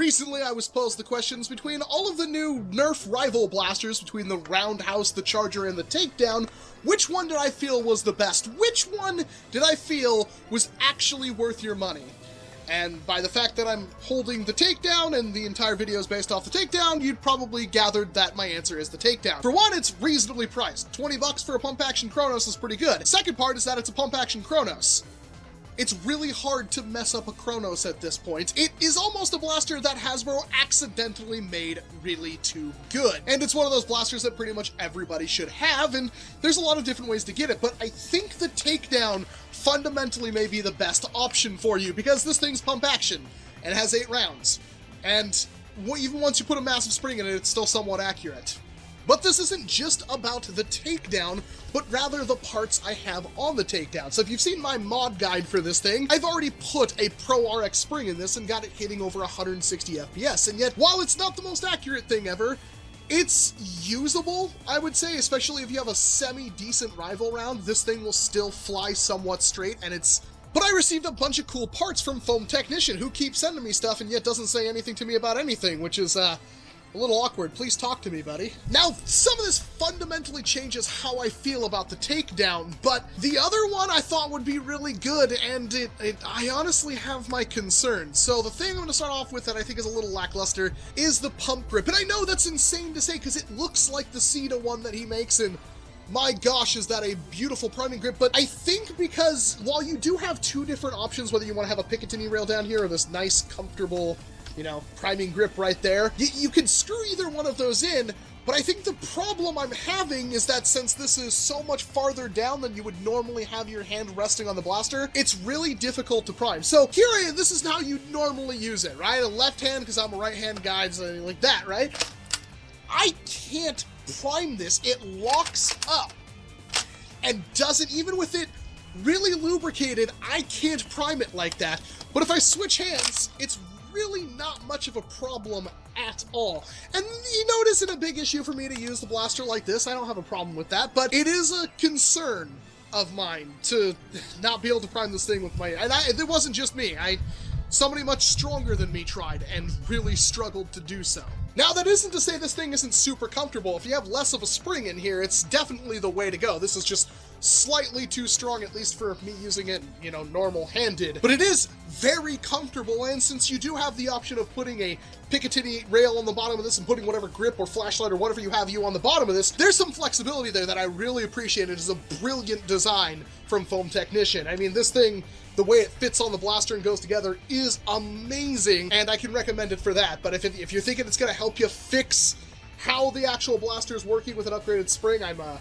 Recently, I was posed the questions between all of the new NERF Rival Blasters, between the Roundhouse, the Charger, and the Takedown. Which one did I feel was the best? Which one did I feel was actually worth your money? And by the fact that I'm holding the Takedown and the entire video is based off the Takedown, you'd probably gathered that my answer is the Takedown. For one, it's reasonably priced. $20 for a pump action Chronos is pretty good. Second part is that it's a pump action Chronos. It's really hard to mess up a Chronos at this point. It is almost a blaster that Hasbro accidentally made really too good. And it's one of those blasters that pretty much everybody should have, and there's a lot of different ways to get it, but I think the Takedown fundamentally may be the best option for you, because this thing's pump action, and it has 8 rounds. And even once you put a massive spring in it, it's still somewhat accurate. But this isn't just about the Takedown, but rather the parts I have on the Takedown. So if you've seen my mod guide for this thing, I've already put a Pro RX spring in this and got it hitting over 160 FPS. And yet, while it's not the most accurate thing ever, it's usable, I would say, especially if you have a semi-decent rival round. This thing will still fly somewhat straight, and it's... But I received a bunch of cool parts from Foam Technician, who keeps sending me stuff and yet doesn't say anything to me about anything, which is, a little awkward. Please talk to me, buddy. Now, some of this fundamentally changes how I feel about the Takedown, but the other one I thought would be really good, and I honestly have my concerns. So the thing I'm going to start off with that I think is a little lackluster is the pump grip. And I know that's insane to say because it looks like the Ceda one that he makes, and my gosh, is that a beautiful priming grip. But I think because while you do have 2 different options, whether you want to have a Picatinny rail down here or this nice, comfortable, you know, priming grip right there, you can screw either one of those in, but I think the problem I'm having is that since this is so much farther down than you would normally have your hand resting on the blaster, it's really difficult to prime. So here I am, this is how you normally use it, right? A left hand, because I'm a right hand guy, so like that, right? I can't prime this. It locks up and doesn't, even with it really lubricated, I can't prime it like that. But if I switch hands, it's really not much of a problem at all. And you know, it isn't a big issue for me to use the blaster like this. I don't have a problem with that, but it is a concern of mine to not be able to prime this thing with my... And it wasn't just me. Somebody much stronger than me tried and really struggled to do so. Now, that isn't to say this thing isn't super comfortable. If you have less of a spring in here, it's definitely the way to go. This is just slightly too strong, at least for me using it, you know, normal-handed. But it is very comfortable, and since you do have the option of putting a Picatinny rail on the bottom of this and putting whatever grip or flashlight or whatever you have on the bottom of this, there's some flexibility there that I really appreciate. It is a brilliant design from Foam Technician. I mean, this thing, the way it fits on the blaster and goes together is amazing, and I can recommend it for that. But if you're thinking it's going to help you fix how the actual blaster is working with an upgraded spring, I'm a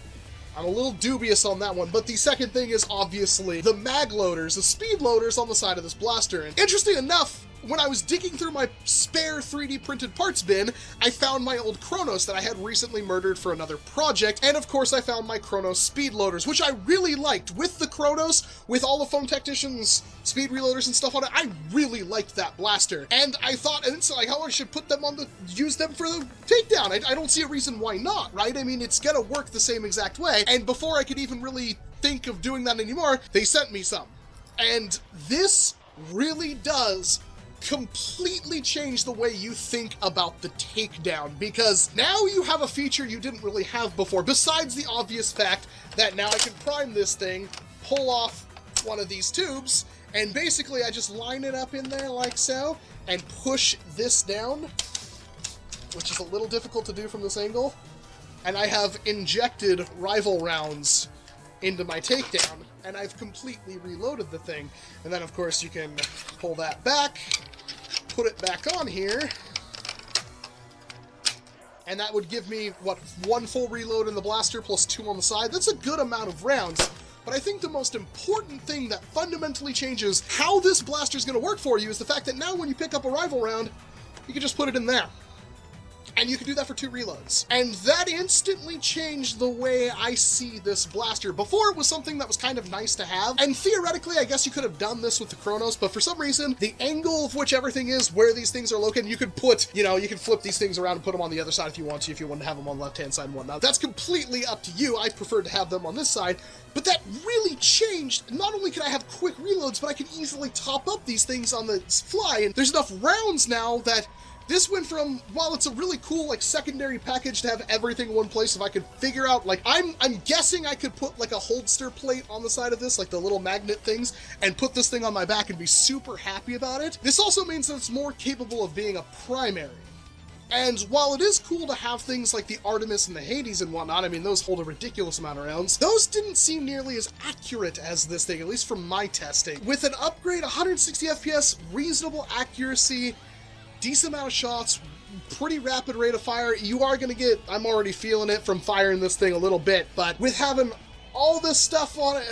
little dubious on that one. But the second thing is obviously the mag loaders, the speed loaders on the side of this blaster. And interesting enough, when I was digging through my spare 3D printed parts bin, I found my old Chronos that I had recently murdered for another project, and of course I found my Chronos speed loaders, which I really liked. With the Chronos, with all the Foam Technician's speed reloaders and stuff on it, I really liked that blaster. And I thought, and it's like, how I should put them on use them for the Takedown. I don't see a reason why not, right? I mean, it's gonna work the same exact way. And before I could even really think of doing that anymore, they sent me some. And this really does completely change the way you think about the Takedown, because now you have a feature you didn't really have before, besides the obvious fact that now I can prime this thing, pull off one of these tubes, and basically I just line it up in there like so, and push this down, which is a little difficult to do from this angle, and I have injected rival rounds into my Takedown, and I've completely reloaded the thing. And then of course you can pull that back, put it back on here, and that would give me, what, 1 full reload in the blaster plus 2 on the side. That's a good amount of rounds. But I think the most important thing that fundamentally changes how this blaster is going to work for you is the fact that now when you pick up a rival round, you can just put it in there. And you can do that for 2 reloads. And that instantly changed the way I see this blaster. Before, it was something that was kind of nice to have, and theoretically, I guess you could have done this with the Chronos, but for some reason, the angle of which everything is, where these things are located, you could put, you know, you can flip these things around and put them on the other side if you want to have them on the left-hand side and whatnot. That's completely up to you. I prefer to have them on this side, but that really changed. Not only can I have quick reloads, but I can easily top up these things on the fly, and there's enough rounds now that This went from, while it's a really cool, like, secondary package to have everything in one place, if I could figure out, like, I'm guessing I could put, like, a Holdster plate on the side of this, like the little magnet things, and put this thing on my back and be super happy about it. This also means that it's more capable of being a primary. And while it is cool to have things like the Artemis and the Hades and whatnot, I mean, those hold a ridiculous amount of rounds, those didn't seem nearly as accurate as this thing, at least from my testing. With an upgrade, 160 FPS, reasonable accuracy, decent amount of shots, pretty rapid rate of fire, you are going to get, I'm already feeling it from firing this thing a little bit, but with having all this stuff on it,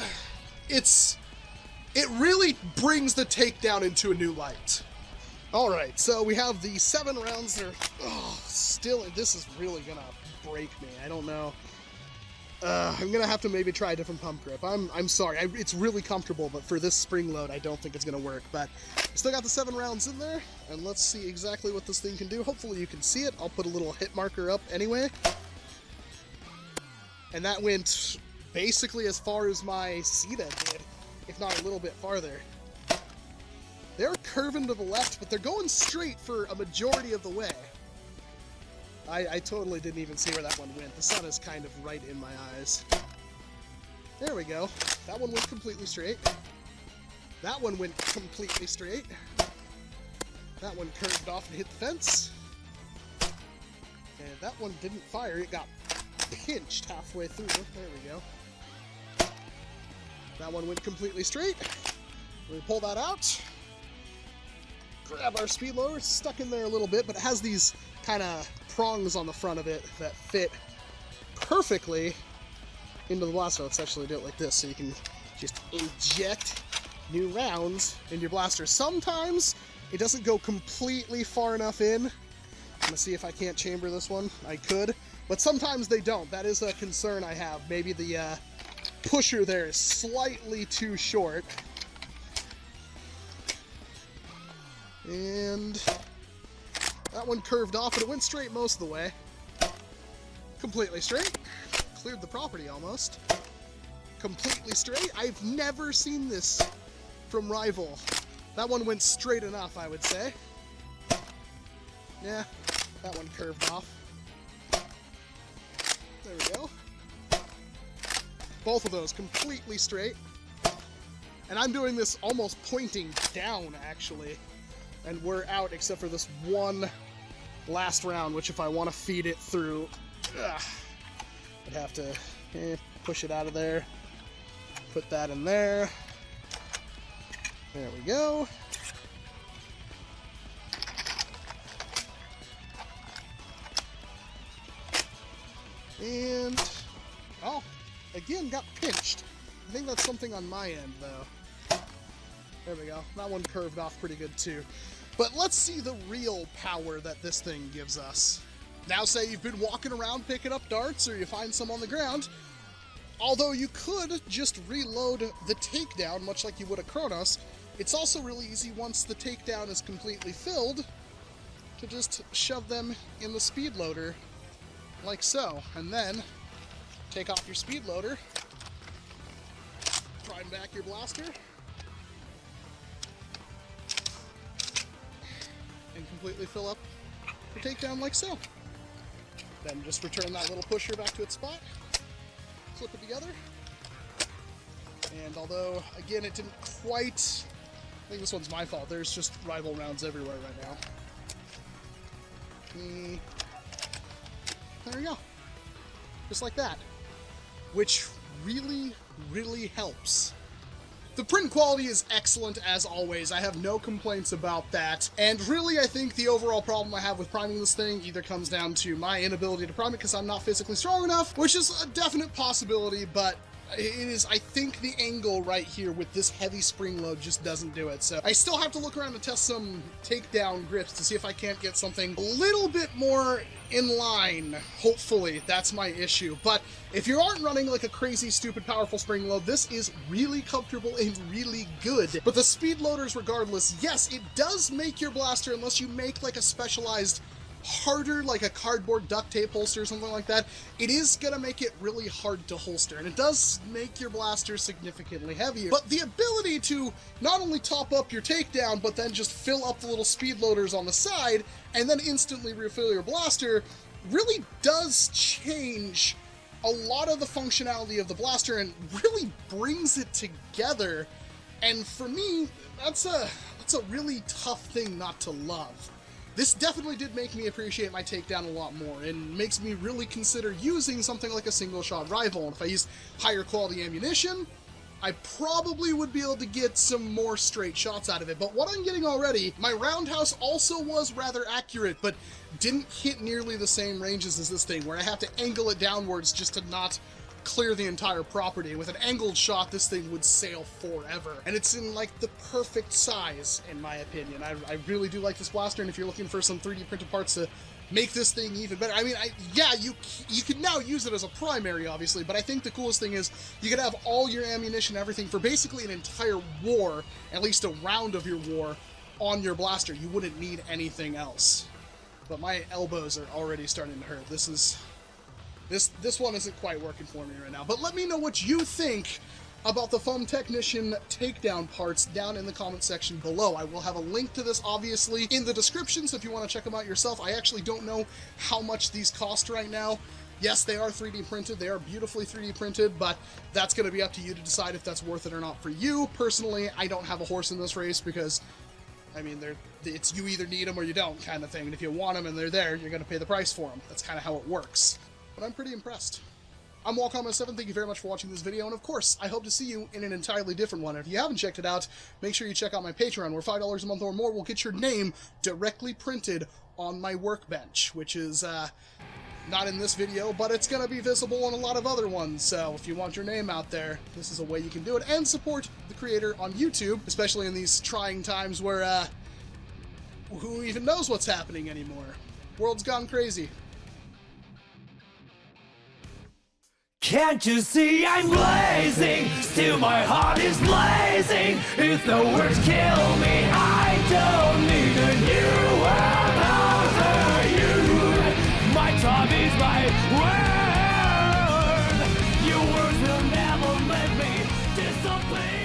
it really brings the takedown into a new light. Alright, so we have the 7 rounds that are, still, this is really going to break me, I don't know. I'm gonna have to maybe try a different pump grip. I'm sorry, it's really comfortable, but for this spring load, I don't think it's gonna work. But still got the 7 rounds in there, and let's see exactly what this thing can do. Hopefully you can see it. I'll put a little hit marker up anyway. And that went basically as far as my Sita did, if not a little bit farther. They're curving to the left, but they're going straight for a majority of the way. I totally didn't even see where that one went. The sun is kind of right in my eyes. There we go. That one went completely straight. That one went completely straight. That one curved off and hit the fence. And that one didn't fire. It got pinched halfway through. There we go. That one went completely straight. We pull that out. Grab our speed loader. It's stuck in there a little bit, but it has these kind of prongs on the front of it that fit perfectly into the blaster. Let's actually do it like this so you can just inject new rounds in your blaster. Sometimes it doesn't go completely far enough in. I'm gonna see if I can't chamber this one. I could, but sometimes they don't. That is a concern I have. Maybe the pusher there is slightly too short. And that one curved off, but it went straight most of the way. Completely straight. Cleared the property almost. Completely straight. I've never seen this from Rival. That one went straight enough, I would say. Yeah, that one curved off. There we go. Both of those completely straight. And I'm doing this almost pointing down, actually. And we're out except for this one last round, which if I want to feed it through, I'd have to push it out of there, put that in there. There we go. And, oh, again, got pinched. I think that's something on my end, though. There we go. That one curved off pretty good, too. But let's see the real power that this thing gives us. Now, say you've been walking around picking up darts, or you find some on the ground. Although you could just reload the takedown, much like you would a Kronos, it's also really easy once the takedown is completely filled to just shove them in the speed loader, like so. And then take off your speed loader, prime back your blaster, and completely fill up the takedown like so. Then just return that little pusher back to its spot, flip it together, and although, again, it didn't quite, I think this one's my fault, there's just Rival rounds everywhere right now. There we go. Just like that. Which really, really helps. The print quality is excellent as always. I have no complaints about that. And really, I think the overall problem I have with priming this thing either comes down to my inability to prime it because I'm not physically strong enough, which is a definite possibility, but it is, I think, the angle right here with this heavy spring load just doesn't do it. So I still have to look around and test some takedown grips to see if I can't get something a little bit more in line. Hopefully, that's my issue. But if you aren't running like a crazy, stupid, powerful spring load, this is really comfortable and really good. But the speed loaders, regardless, yes, it does make your blaster, unless you make like a specialized harder, like a cardboard duct tape holster or something like that, it is gonna make it really hard to holster, and it does make your blaster significantly heavier. But the ability to not only top up your takedown, but then just fill up the little speed loaders on the side, and then instantly refill your blaster, really does change a lot of the functionality of the blaster and really brings it together. And for me, that's a really tough thing not to love. This definitely did make me appreciate my takedown a lot more, and makes me really consider using something like a single-shot Rival. And if I used higher quality ammunition, I probably would be able to get some more straight shots out of it. But what I'm getting already, my roundhouse also was rather accurate, but didn't hit nearly the same ranges as this thing, where I have to angle it downwards just to not clear the entire property. With an angled shot, this thing would sail forever. And it's in, like, the perfect size, in my opinion. I really do like this blaster, and if you're looking for some 3D printed parts to make this thing even better, I mean, yeah, you can now use it as a primary, obviously, but I think the coolest thing is you could have all your ammunition, everything, for basically an entire war, at least a round of your war, on your blaster. You wouldn't need anything else. But my elbows are already starting to hurt. This one isn't quite working for me right now. But let me know what you think about the Foam Technician takedown parts down in the comment section below. I will have a link to this, obviously, in the description, so if you want to check them out yourself. I actually don't know how much these cost right now. Yes, they are 3D printed. They are beautifully 3D printed, but that's going to be up to you to decide if that's worth it or not for you. Personally, I don't have a horse in this race because, I mean, it's you either need them or you don't kind of thing. And if you want them and they're there, you're going to pay the price for them. That's kind of how it works. But I'm pretty impressed. I'm Walcom S7, thank you very much for watching this video, and of course, I hope to see you in an entirely different one. And if you haven't checked it out, make sure you check out my Patreon, where $5 a month or more will get your name directly printed on my workbench, which is, not in this video, but it's going to be visible on a lot of other ones. So if you want your name out there, this is a way you can do it, and support the creator on YouTube, especially in these trying times where, who even knows what's happening anymore? World's gone crazy. Can't you see I'm blazing? Still my heart is blazing. If the words kill me, I don't need a new world over you. My time is my word. Your words will never let me disappear.